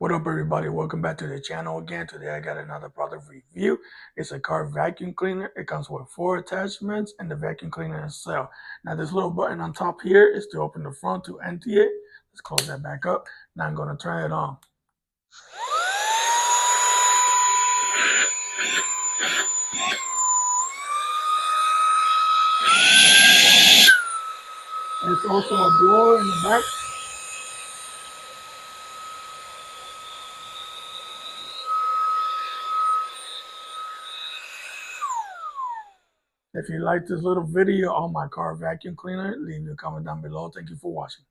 What up, everybody? Welcome back to the channel again. Today I got another product review. It's a car vacuum cleaner. It comes with 4 attachments and the vacuum cleaner itself. Now this little button on top here is to open the front to empty it. Let's close that back up. Now I'm going to turn it on. There's also a blower in the back. If you like this little video on my car vacuum cleaner, leave your comment down below. Thank you for watching.